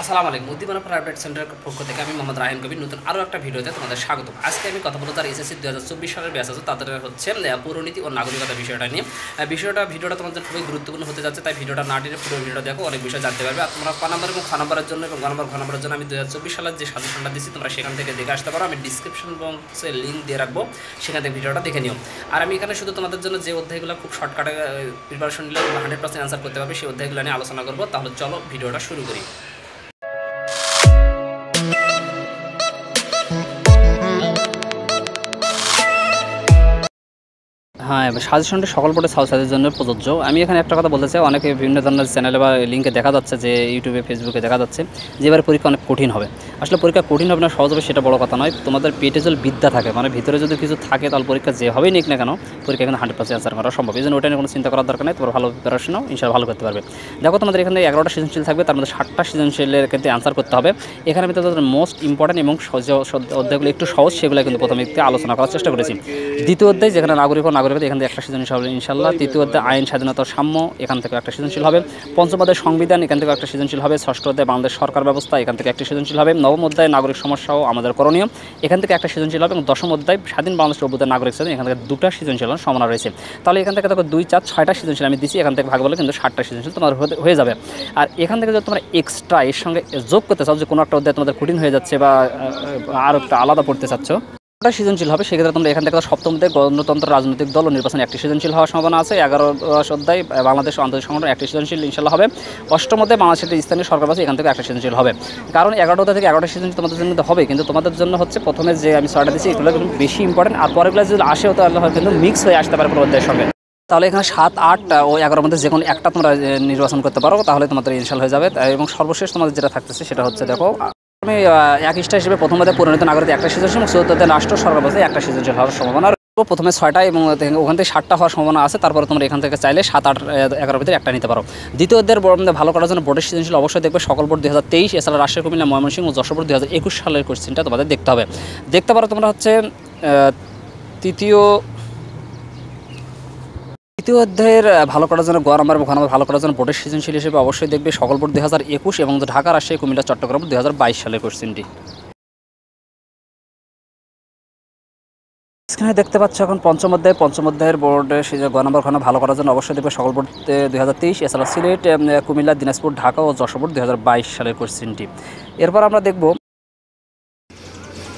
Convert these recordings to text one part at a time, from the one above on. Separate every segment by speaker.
Speaker 1: আসসালামু আলাইকুম। উদ্দীপনা প্রাইভেট সেন্টারের পক্ষ থেকে আমি মোহাম্মদ রাহিম কবির নতুন আরও একটা ভিডিওতে তোমাদের স্বাগত। আজকে আমি কথা বলবো তার এসএসসি 2024 সালের ব্যাচ আছে তাদের হচ্ছে পৌরনীতি ও নাগরিকতা বিষয়টা নিয়ে। ভিডিওটা তোমাদের খুবই গুরুত্বপূর্ণ হতে যাচ্ছে, তাই ভিডিওটা না টেনে পুরো ভিডিওটা দেখো, অনেক বিষয় জানতে পারবে। আর তোমরা ক নম্বর এবং খ নম্বরের জন্য এবং ঘ নম্বরের জন্য আমি 2024 সালের যে সাজেশনটা দিচ্ছি তোমরা সেখান থেকে দেখে আসতে পারো। আমি ডিসক্রিপশন বক্সে লিঙ্ক দিয়ে রাখবো, সেখান থেকে ভিডিওটা দেখে নিও। আর আমি এখানে শুধু তোমাদের জন্য যে অধ্যায়গুলো খুব শর্টকাটে প্রিপারেশন নিলে 100% অ্যান্সার করতে পারবে সেই অধ্যায়গুলো নিয়ে আলোচনা করবো। তাহলে চলো ভিডিওটা শুরু করি। হ্যাঁ, সাজেশনটি সকল বোর্ডের ছাত্রছাত্রীদের জন্য প্রযোজ্য। আমি এখানে একটা কথা বলতে চাই, অনেকে বিভিন্ন ধরনের চ্যানেলে বা লিঙ্কে দেখা যাচ্ছে যে ইউটিউবে ফেসবুকে দেখা যাচ্ছে যে এবার পরীক্ষা অনেক কঠিন হবে। আসলে পরীক্ষা কঠিন হবে না সহজ হবে সেটা বড় কথা নয়, তোমাদের পেটে যদি বিদ্যা থাকে, মানে ভিতরে যদি কিছু থাকে, তাহলে পরীক্ষা যেভাবেই নিক না কেন পরীক্ষা কিন্তু 100% অ্যান্সার করা সম্ভব। এই জন্য ওটা নিয়ে কোনো চিন্তা করার দরকার নেই, তোমরা ভালো প্রিপারেশন নাও, ইনশাআল্লাহ ভালো করতে পারবে। দেখো তোমাদের এখানে 11টা সৃজনশীল থাকবে, তার মধ্যে 7টা সৃজনশীলের কিন্তু অ্যান্সার করতে হবে। এখানে আমি তোমাদের মোস্ট ইম্পর্টেন্ট এবং অধ্যায়গুলো একটু সহজ সেগুলো কিন্তু প্রথমে আলোচনা করার চেষ্টা করেছি। দ্বিতীয় অধ্যায় যেখানে নাগরিকতা এখান থেকে একটা সৃজনশীল হবে ইনশাআল্লাহ। তৃতীয় অধ্যায় আইন স্বাধীনতা সাম্য, এখান থেকে একটা সৃজনশীল হবে। পঞ্চম অধ্যায় সংবিধান, এখান থেকে একটা সৃজনশীল হবে। ষষ্ঠ অধ্যায় বাংলাদেশ সরকার ব্যবস্থা, এখান থেকে একটা সৃজনশীল হবে। নবম অধ্যায় নাগরিক সমস্যা ও আমাদের করণীয়, এখান থেকে একটা সৃজনশীল হবে। এবং দশম অধ্যায় স্বাধীন বাংলাদেশের অভ্যুদয় নাগরিক স্বাধীন, এখান থেকে 2টা সৃজনশীল সম্ভাবনা রয়েছে। তাহলে এখান থেকে দেখো 2, 4, 6টা সৃজনশীল আমি দিচ্ছি, এখান থেকে ভাগ বলে কিন্তু 7টা সৃজনশীল তোমার হয়ে যাবে। আর এখান থেকে যদি তোমরা এক্সট্রা এর সঙ্গে যোগ করতে চাও যে কোনো একটা অধ্যায় তোমাদের কঠিন হয়ে যাচ্ছে বা আরও একটা আলাদা পড়তে চাচ্ছ, সৃজনশীল হবে, সেক্ষেত্রে তোমরা এখান থেকে সপ্তম অধ্যায় গণতন্ত্র রাজনৈতিক দল ও নির্বাচনে একটি সৃজনশীল হওয়ার সম্ভাবনা আছে। 11 অধ্যায় বাংলাদেশ আন্তর্জাতিক সংগঠন একটি সৃজনশীল ইনশাআল্লাহ হবে। অষ্টম অধ্যায় বাংলাদেশের স্থানীয় সরকার আছে, এখান থেকে একটা সৃজনশীল হবে। কারণ 11টা অধ্যায় থেকে 11টা সৃজনশীল তোমাদের জন্য হবে, কিন্তু তোমাদের জন্য হচ্ছে প্রথমে যে আমি 6টা দিচ্ছি এগুলো কিন্তু বেশি ইম্পর্টেন্ট। আর পরেরগুলো যদি আসেও তাহলে হয় কিন্তু মিক্স হয়ে আসতে পারে কোনো অধ্যায়ের সঙ্গে। তাহলে এখানে 7, 8 ও 11 মধ্যে যে কোনো একটা তোমরা নির্বাচন করতে পারো, তাহলে তোমাদের ইনশাআল্লাহ হয়ে যাবে। এবং সর্বশেষ তোমাদের যেটা থাকতেছে সেটা হচ্ছে দেখো আমি এক ইস্টা হিসেবে প্রথম অধ্যায় পরিণত নাগরিক একটা সৃজনশীল এবং চতুর্থ অধ্যায় রাষ্ট্র সরকার ব্যবস্থা একটা সৃজনশীল হওয়ার সম্ভাবনা। প্রথমে 6টা এবং ওখান থেকে 7টা হওয়ার সম্ভাবনা আছে। তারপরে তোমরা এখান থেকে চাইলে 7, 8, 11 ভিতরে একটা নিতে পারো। দ্বিতীয় অধ্যায়ের ভালো করার জন্য বোর্ডের সৃজনশীল অবশ্যই দেখবে সকল বোর্ড 2023, এছাড়া রাজশাহী, কুমিল্লা, ময়মনসিংহ ও যশোর বোর্ড 2021 সালের কোশ্চেনটা তোমাদের দেখতে হবে। দেখতে পারো তোমরা হচ্ছে তৃতীয় অধ্যায়ের ভালো করার জন্য গড় নাম্বার এবং ঘ নাম্বার ভালো করার জন্য বোর্ডের সৃজনশীল হিসেবে অবশ্যই দেখবে সকল বোর্ড 2021 এবং ঢাকা, রাজশাহী, কুমিল্লা, চট্টগ্রাম 2022 সালের কোশ্চেনটি। এখানে দেখতে পাচ্ছ এখন পঞ্চম অধ্যায়ের বোর্ডের গ নম্বর ভালো করার জন্য অবশ্যই দেখবে সকল বোর্ড 2023, এছাড়া সিলেট, কুমিল্লা, দিনাজপুর, ঢাকা ও যশোর বোর্ড 2022 সালের কোশ্চেনটি। এরপর আমরা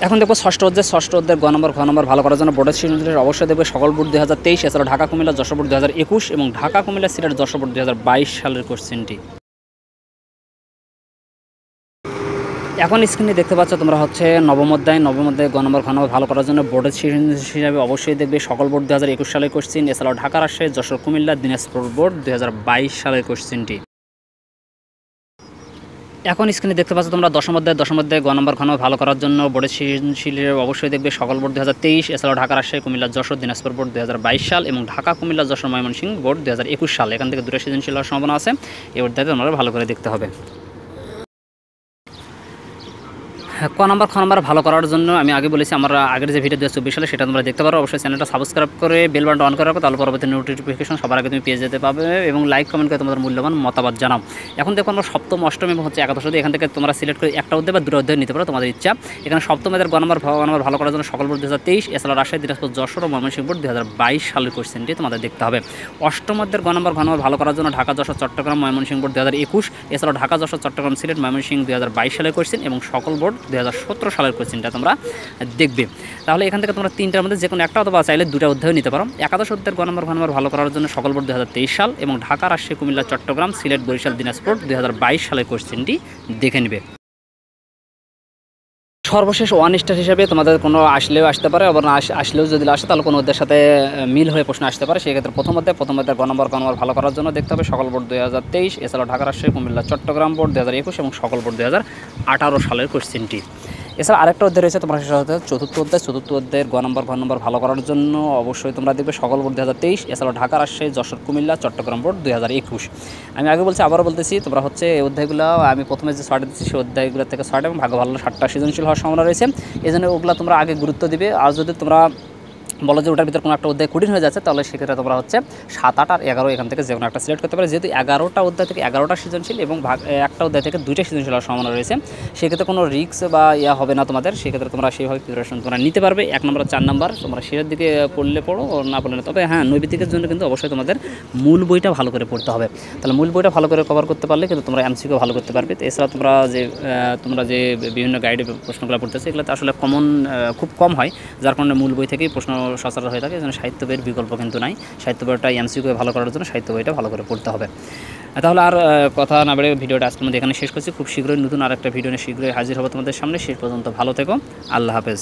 Speaker 1: এখন দেখবো ষষ্ঠ অধ্যায়ের গ নম্বর ভালো করার জন্য বোর্ডের সৃজনশীল অবশ্যই দেখবে সকল বোর্ড 2023, এছাড়া ঢাকা, কুমিল্লা, যশোর বোর্ড 2021 এবং ঢাকা, কুমিল্লা, সিলেট, যশোর বোর্ড 2022 সালের কোশ্চেনটি। এখন স্ক্রিনে দেখতে পাচ্ছ তোমরা হচ্ছে নবম অধ্যায় গ নম্বর ভালো করার জন্য বোর্ডের হিসাবে অবশ্যই দেখবে সকল বোর্ড 2021 সালের কোশ্চেন, এছাড়াও ঢাকা, রাজশাহী, যশোর, কুমিল্লা, দিনাজপুর বোর্ড 2022 সালের কোশ্চেনটি। এখন স্ক্রিনে দেখতে পাচ্ছ তোমরা দশম অধ্যায় গ নম্বর ভালো করার জন্য বোর্ডের সৃজনশীল অবশ্যই দেখবে সকল বোর্ড 2023, এছাড়াও ঢাকা, রাজশাহী, কুমিল্লা, যশোর, দিনাজপুর বোর্ড 2022 সাল এবং ঢাকা, কুমিল্লা, যশোর, ময়মনসিংহ বোর্ড 2021 সাল। এখান থেকে 2টা সৃজনশীল হওয়ার সম্ভাবনা আছে। এই অধ্যায়টা তোমরা ভালো করে দেখতে হবে। ক নম্বর ভালো করার জন্য আমি আগে বলেছি আমার আগের যে ভিডিও 2024 সালে সেটা তোমরা দেখতে পারো। অবশ্যই চ্যানেলটা সাবস্ক্রাইব করে বেল বাটনটা অন করে রাখো, তাহলে পরবর্তী নোটিফিকেশন সবার আগে তুমি পেয়ে যেতে পাবে। এবং লাইক কমেন্ট করে তোমাদের মূল্যবান মতামত জানাও। এখন দেখো আমরা সপ্তম, অষ্টম এবং হচ্ছে একাদশ অধ্যায়, এখান থেকে তোমরা সিলেক্ট করে একটা অধ্যায় বা 2টা অধ্যায় নিতে পারো, তোমাদের ইচ্ছা। এখানে সপ্তম অধ্যায়ের গ নম্বর ভালো করার জন্য সকল বোর্ড 2023, এছাড়া রাজশাহী, দিনাজপুর, যশোর ও ময়মনসিংহ বোর্ড 2022 সালের কোশ্চেনটি তোমাদের দেখতে হবে। অষ্টম অধ্যায়ের গ নম্বর ভালো করার জন্য ঢাকা, যশোর, চট্টগ্রাম, ময়মনসিংহ বোর্ড 2021, এছাড়াও ঢাকা, যশোর, চট্টগ্রাম, সিলেট, ময়মনসিংহ 2022 সালের কোশ্চেন এবং সকল বোর্ড 2017 সালের কোশ্চেনটা তোমরা দেখবে। তাহলে এখান থেকে তোমরা 3টার মধ্যে যে কোনো একটা অথবা চাইলে 2টা অধ্যায় নিতে পারো। একাদশ অধ্যায়ের গ নম্বর ভালো করার জন্য সকল বোর্ড 2023 সাল এবং ঢাকা, রাজশাহী, কুমিল্লা, চট্টগ্রাম, সিলেট, বরিশাল, দিনাজপুর 2022 সালের কোশ্চেনটি দেখে নেবে। সর্বশেষ 1 স্টার হিসেবে তোমাদের কোনো আসলেও আসতে পারে, আবার না আসলেও যদি আসে তাহলে কোনো ওদের সাথে মিল হয়ে প্রশ্ন আসতে পারে। সেক্ষেত্রে প্রথম অধ্যায়ের গ নম্বর ভালো করার জন্য দেখতে হবে সকল বোর্ড 2023, এছাড়াও ঢাকা, রাজশাহী, কুমিল্লা, চট্টগ্রাম বোর্ড 2021 এবং সকল বোর্ড 2018 সালের কোশ্চেনটি। এছাড়া আরেকটা অধ্যায় রয়েছে তোমার চতুর্থ অধ্যায়ের গ নম্বর ভালো করার জন্য অবশ্যই তোমরা দেখবে সকল বোর্ড 2023, এছাড়াও ঢাকা, রাজশাহী, যশোর, কুমিল্লা, চট্টগ্রাম বোর্ড 2021। আমি আগে বলছি আবারও বলতেছি, তোমরা হচ্ছে এই অধ্যায়গুলো আমি প্রথমে যে 6টা দিচ্ছি সেই অধ্যায়গুলো থেকে 6টা এবং ভালো 7টা সৃজনশীল হওয়ার সম্ভাবনা রয়েছে। এই জন্য ওগুলো তোমরা আগে গুরুত্ব দিবে। আর যদি তোমরা বলো যে ওটার ভিতরে কোনো একটা অধ্যায় কঠিন হয়ে যাচ্ছে, তাহলে সেক্ষেত্রে তোমরা হচ্ছে 7, 8 আর 11 এখান থেকে যে কোনো একটা সিলেক্ট করতে পারো। যেহেতু 11টা অধ্যায় থেকে 11টা সৃজনশীল এবং একটা অধ্যায় থেকে 2টা সৃজনশীল হওয়ার সম্ভাবনা রয়েছে, সেক্ষেত্রে কোনো রিস্ক বা হবে না তোমাদের। সেক্ষেত্রে তোমরা সেইভাবে প্রিপারেশন তোমরা নিতে পারবে। 1 নম্বর 4 নম্বর তোমরা শেষের দিকে পড়লে পড়ো, না পড়লে না। তবে হ্যাঁ, নৈবিত্তিকের জন্য কিন্তু অবশ্যই তোমাদের মূল বইটা ভালো করে পড়তে হবে। তাহলে মূল বইটা ভালো করে কভার করতে পারলে কিন্তু তোমরা এমসিকিউ ভালো করতে পারবে। তো এছাড়া তোমরা যে বিভিন্ন গাইডে প্রশ্নগুলো পড়তেছো, এগুলোতে আসলে খুব কম হয়, যার কারণে মূল বই থেকেই প্রশ্ন সচরাচর হয়ে থাকে। এই জন্য সাহিত্য বইয়ের বিকল্প কিন্তু নাই। সাহিত্য বইটা এমসিকিউ ভালো করার জন্য সাহিত্য বইটা ভালো করে পড়তে হবে। তাহলে আর কথা না বেড়ে ভিডিওটা আজকের মধ্যে এখানে শেষ করছি। খুব শীঘ্রই নতুন আরেকটা ভিডিও নিয়ে শীঘ্রই হাজির হবো তোমাদের সামনে। শেষ পর্যন্ত ভালো থেকো। আল্লাহ হাফেজ।